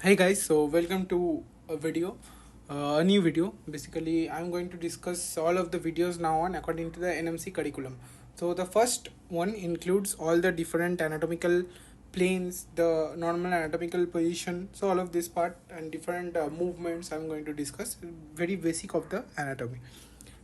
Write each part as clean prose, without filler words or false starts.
Hey guys, so welcome to a new video. Basically, I'm going to discuss all of the videos now on according to the NMC curriculum. So the first one includes all the different anatomical planes, the normal anatomical position. So all of this part and different movements I'm going to discuss. Very basic of the anatomy.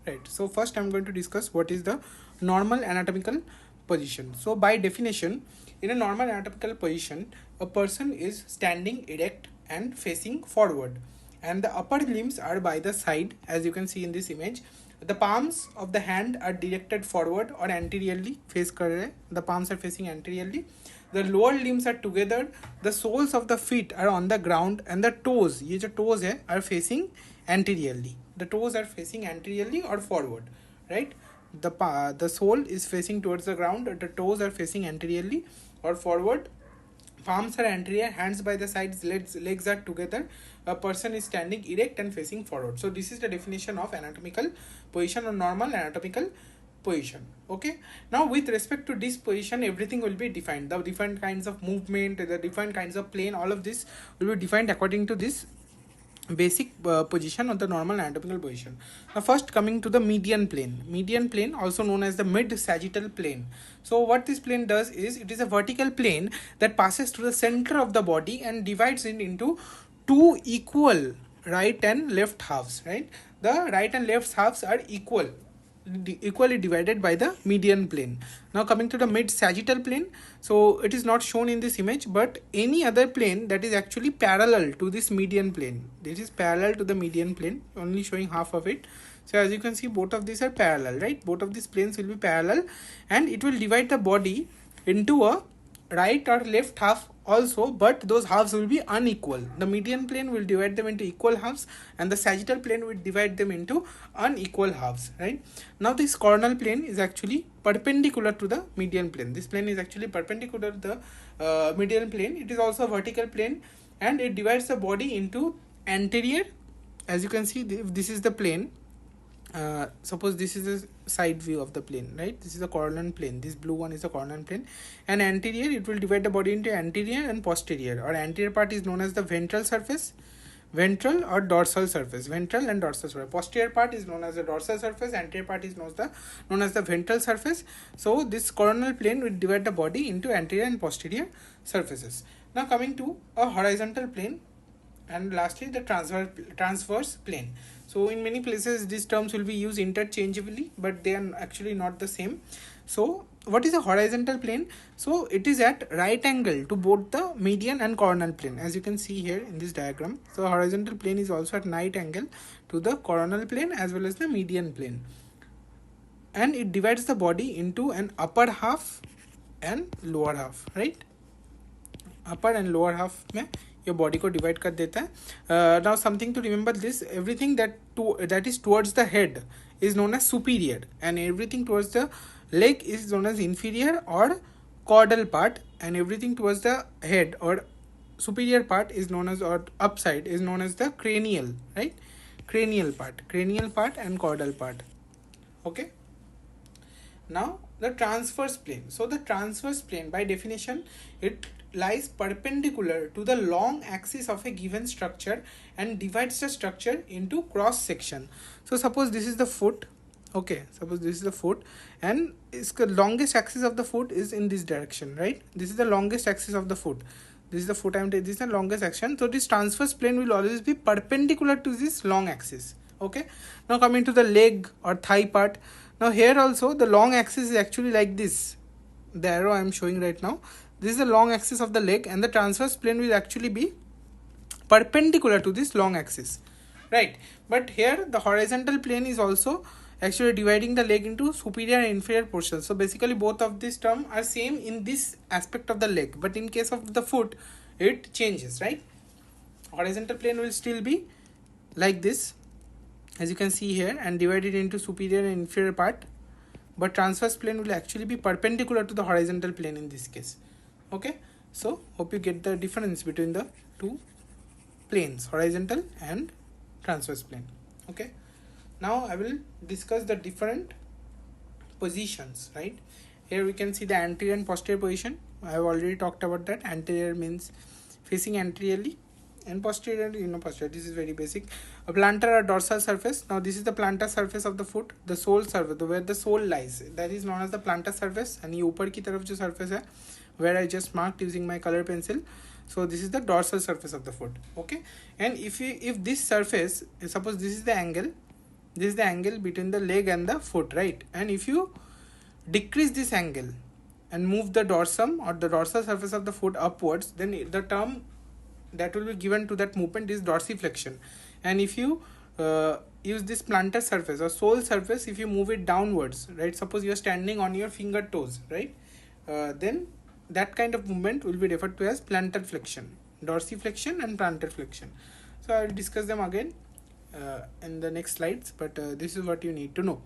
Right. So first I'm going to discuss what is the normal anatomical position. So by definition, in a normal anatomical position, a person is standing erect and facing forward, and the upper limbs are by the side, as you can see in this image. The palms of the hand are directed forward or anteriorly. Face kar the palms are facing anteriorly. The lower limbs are together. The soles of the feet are on the ground, and the toes, ये जो toes है, are facing anteriorly. The toes are facing anteriorly or forward, right? The sole is facing towards the ground. The toes are facing anteriorly or forward. Palms are anterior, hands by the sides, legs are together. A person is standing erect and facing forward. So this is the definition of anatomical position or normal anatomical position. Okay. Now with respect to this position, everything will be defined. The different kinds of movement, the different kinds of plane, all of this will be defined according to this basic position of the normal anatomical position. Now first coming to the median plane also known as the mid sagittal plane. So what this plane does is it is a vertical plane that passes through the center of the body and divides it into two equal right and left halves, right? The right and left halves are equally divided by the median plane. Now coming to the mid sagittal plane, so it is not shown in this image, but any other plane that is actually parallel to this median plane. This is parallel to the median plane, only showing half of it. So as you can see, both of these are parallel, right? Both of these planes will be parallel, and it will divide the body into a right or left half also, but those halves will be unequal. The median plane will divide them into equal halves, and the sagittal plane will divide them into unequal halves, right? Now this coronal plane is actually perpendicular to the median plane. This plane is actually perpendicular to the median plane. It is also a vertical plane, and it divides the body into anterior. As you can see, if this is the plane, suppose this is a side view of the plane, right? This is a coronal plane, this blue one is a coronal plane, and anterior, it will divide the body into anterior and posterior. Or anterior part is known as the ventral surface, ventral or dorsal surface, ventral and dorsal surface. Posterior part is known as the dorsal surface, anterior part is known as the ventral surface. So this coronal plane will divide the body into anterior and posterior surfaces. Now coming to a horizontal plane, and lastly the transverse plane. So in many places these terms will be used interchangeably, but they are actually not the same. So what is a horizontal plane? So it is at right angle to both the median and coronal plane, as you can see here in this diagram. So horizontal plane is also at right angle to the coronal plane as well as the median plane, and it divides the body into an upper half and lower half, right? Upper and lower half में ये body को divide कर देता है. Now something to remember this, everything that is towards the head is known as superior, and everything towards the leg is known as inferior or caudal part, and everything towards the head or superior part is known as, or upside is known as the cranial, right? Cranial part and caudal part. Okay. Now the transverse plane. So the transverse plane, by definition, it lies perpendicular to the long axis of a given structure and divides the structure into cross section. So suppose this is the foot. Okay, suppose this is the foot, and its longest axis of the foot is in this direction, right? This is the longest axis of the foot. This is the foot I'm taking. This is the longest section. So this transverse plane will always be perpendicular to this long axis. Okay. Now coming to the leg or thigh part. Now here also the long axis is actually like this. The arrow I am showing right now. This is the long axis of the leg, and the transverse plane will actually be perpendicular to this long axis, right? But here the horizontal plane is also actually dividing the leg into superior and inferior portions. So basically both of these terms are same in this aspect of the leg, but in case of the foot it changes, right? Horizontal plane will still be like this, as you can see here, and divided into superior and inferior part, but transverse plane will actually be perpendicular to the horizontal plane in this case. Okay, so hope you get the difference between the two planes, horizontal and transverse plane. Okay, now I will discuss the different positions, right? Here we can see the anterior and posterior position. I have already talked about that. Anterior means facing anteriorly, And posterior, posterior, this is very basic. A plantar or dorsal surface. Now this is the plantar surface of the foot, the sole surface, where the sole lies, that is known as the plantar surface. And ये ऊपर की तरफ जो surface है, where I just marked using my color pencil, so this is the dorsal surface of the foot. Okay, and if this surface, suppose this is the angle between the leg and the foot, right? And if you decrease this angle and move the dorsum or the dorsal surface of the foot upwards, then the term that will be given to that movement is dorsiflexion. And if you use this plantar surface or sole surface, if you move it downwards, right, suppose you are standing on your finger toes, right, then that kind of movement will be referred to as plantar flexion, dorsiflexion and plantar flexion. So I will discuss them again in the next slides, but this is what you need to know.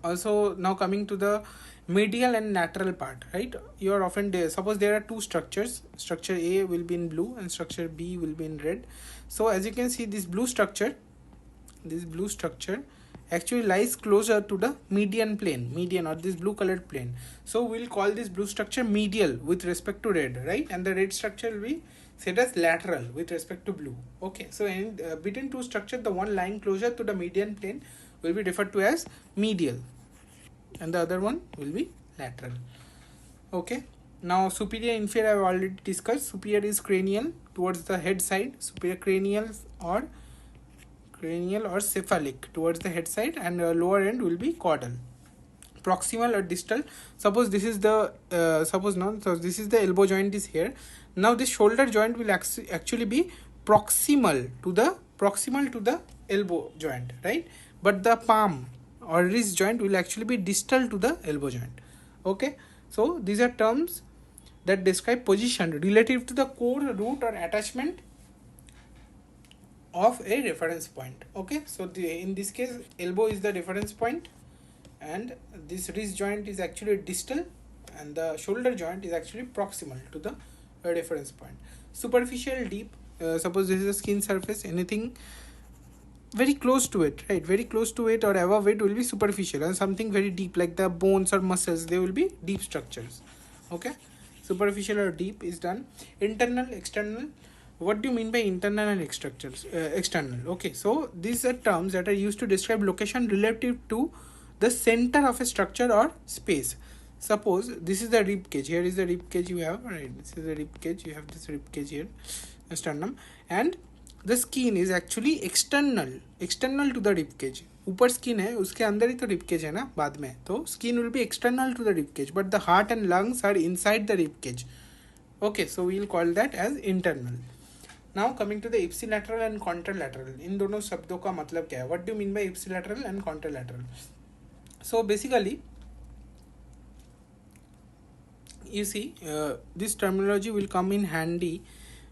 Also, now coming to the medial and lateral part, right? You are often there, suppose there are two structures, structure A will be in blue and structure B will be in red. So as you can see, this blue structure actually lies closer to the median or this blue colored plane. So we'll call this blue structure medial with respect to red, right? And the red structure will be said as lateral with respect to blue. Okay, so in between two structures, the one lying closer to the median plane will be referred to as medial and the other one will be lateral. Okay, now superior inferior I have already discussed. Superior is cranial towards the head side, superior cranial or cephalic towards the head side, and lower end will be caudal. Proximal or distal, suppose this is the so this is the elbow joint is here. Now this shoulder joint will actually be proximal to the elbow joint, right? But the palm or wrist joint will actually be distal to the elbow joint. Okay, so these are terms that describe position relative to the core, root or attachment of a reference point. Okay, so in this case elbow is the reference point and this wrist joint is actually distal and the shoulder joint is actually proximal to the reference point. Superficial, deep, suppose this is a skin surface, anything very close to it, right, very close to it or above it will be superficial, and something very deep like the bones or muscles, they will be deep structures. Okay, superficial or deep is done. Internal, external, what do you mean by internal and external? Okay, so these are terms that are used to describe location relative to the center of a structure or space. Suppose this is the rib cage, here is the rib cage you have, right, this is the rib cage, you have this rib cage here, sternum, and the skin is actually external to the rib cage. ऊपर skin है, उसके अंदर ही तो rib cage है ना बाद में, तो skin will be external to the rib cage, but the heart and lungs are inside the rib cage. Okay, so we will call that as internal. Now coming to the ipsilateral and contralateral, इन दोनों शब्दों का मतलब क्या है? What do you mean by ipsilateral and contralateral? So basically, you see, this terminology will come in handy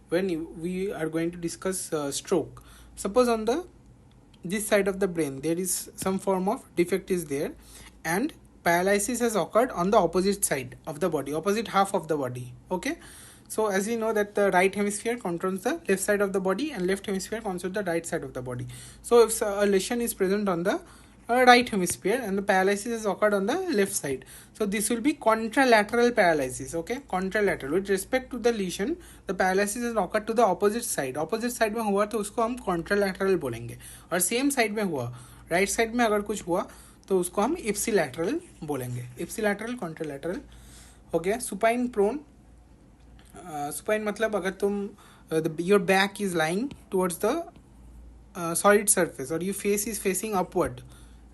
when we are going to discuss stroke. Suppose on this side of the brain there is some form of defect is there and paralysis has occurred on the opposite side of the body, opposite half of the body. Okay, so as we know that the right hemisphere controls the left side of the body and left hemisphere controls the right side of the body. So if a lesion is present on the right hemisphere and the paralysis has occurred on the left side, so this will be contralateral paralysis. Okay, contralateral, with respect to the lesion the paralysis has occurred to the opposite side में हुआ तो उसको हम contralateral बोलेंगे, और same side में हुआ, right side में अगर कुछ हुआ तो उसको हम ipsilateral बोलेंगे. ipsilateral, contralateral हो गया. supine, prone, supine मतलब अगर तुम your back is lying towards the solid surface or your face is facing upward,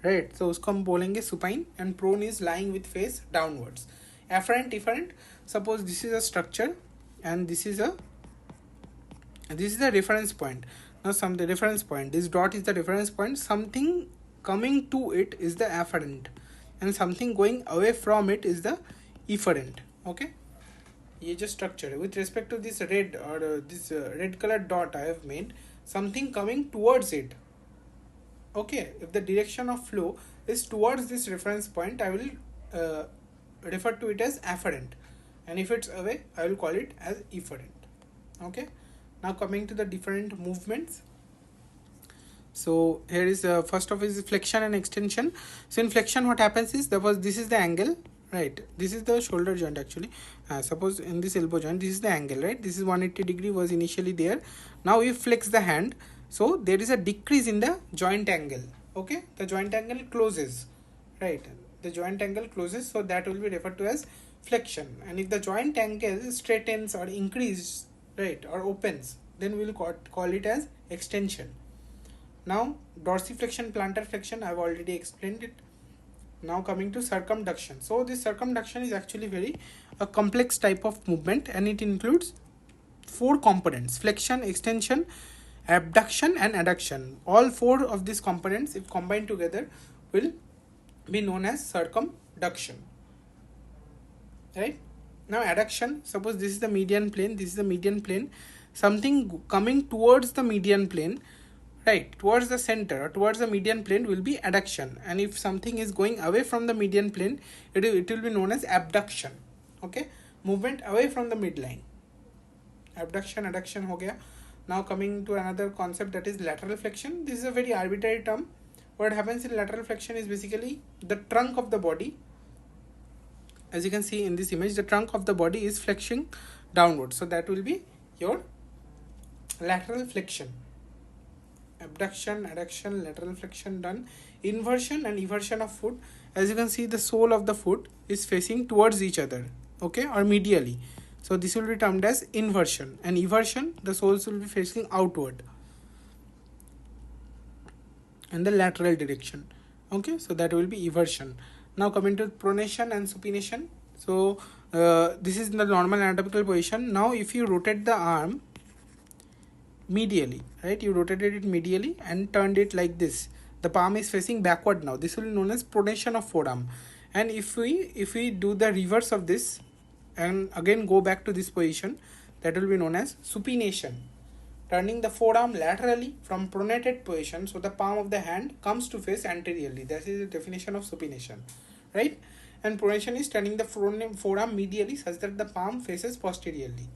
right, so उसको हम बोलेंगे supine, and prone is lying with face downwards. Afferent, efferent, suppose this is a structure and this is the reference point. Now the reference point, this dot is the reference point, something coming to it is the afferent and something going away from it is the efferent. Okay, ये जो structure है, with respect to this red or this red colored dot I have made, something coming towards it. Okay, if the direction of flow is towards this reference point, I will refer to it as afferent, and if it's away I will call it as efferent. Okay, now coming to the different movements. So here is first of is flexion and extension. So in flexion what happens is, this is the angle right? This is the shoulder joint actually. Suppose in this elbow joint, this is the angle, right? This is 180 degree was initially there. Now we flex the hand, so there is a decrease in the joint angle. Okay, the joint angle closes, right? The joint angle closes, so that will be referred to as flexion. And if the joint angle straightens or increases, right, or opens, then we will call it as extension. Now dorsiflexion, plantar flexion, I've already explained it. Now coming to circumduction. So this circumduction is actually very a complex type of movement, and it includes 4 components: flexion, extension, abduction and adduction. All 4 of these components, if combined together, will be known as circumduction, right? Now adduction, suppose this is the median plane, this is the median plane, something coming towards the median plane, right, towards the center or towards the median plane will be adduction, and if something is going away from the median plane, it will be known as abduction. Okay, movement away from the midline, abduction, adduction ho gaya. Now coming to another concept, that is lateral flexion. This is a very arbitrary term. What happens in lateral flexion is basically the trunk of the body, as you can see in this image, the trunk of the body is flexing downward, so that will be your lateral flexion. Abduction, adduction, lateral flexion done. Inversion and eversion of foot. As you can see, the sole of the foot is facing towards each other, okay, or medially, so this will be termed as inversion. And eversion, the soles will be facing outward in the lateral direction, okay, so that will be eversion. Now coming to pronation and supination. So this is the normal anatomical position. Now if you rotate the arm medially, right, you rotated it medially and turned it like this, the palm is facing backward. Now this will be known as pronation of forearm. And if we do the reverse of this and again go back to this position, that will be known as supination, turning the forearm laterally from pronated position, so the palm of the hand comes to face anteriorly. That is the definition of supination, right? And pronation is turning the forearm medially such that the palm faces posteriorly.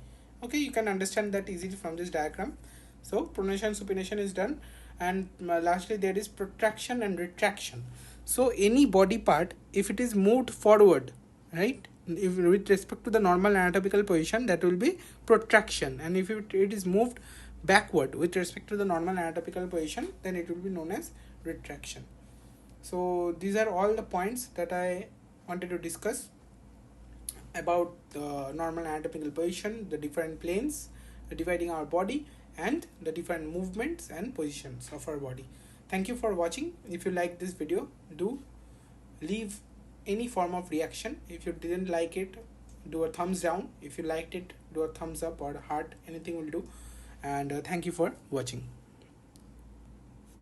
Okay, you can understand that easily from this diagram. So pronation, supination is done, and lastly there is protraction and retraction. So any body part, if it is moved forward, right, if with respect to the normal anatomical position, that will be protraction, and if it is moved backward with respect to the normal anatomical position, then it will be known as retraction. So these are all the points that I wanted to discuss about the normal anatomical position, the different planes dividing our body, and the different movements and positions of our body. Thank you for watching. If you like this video, do leave any form of reaction. If you didn't like it, do a thumbs down. If you liked it, do a thumbs up or heart, anything will do. And thank you for watching.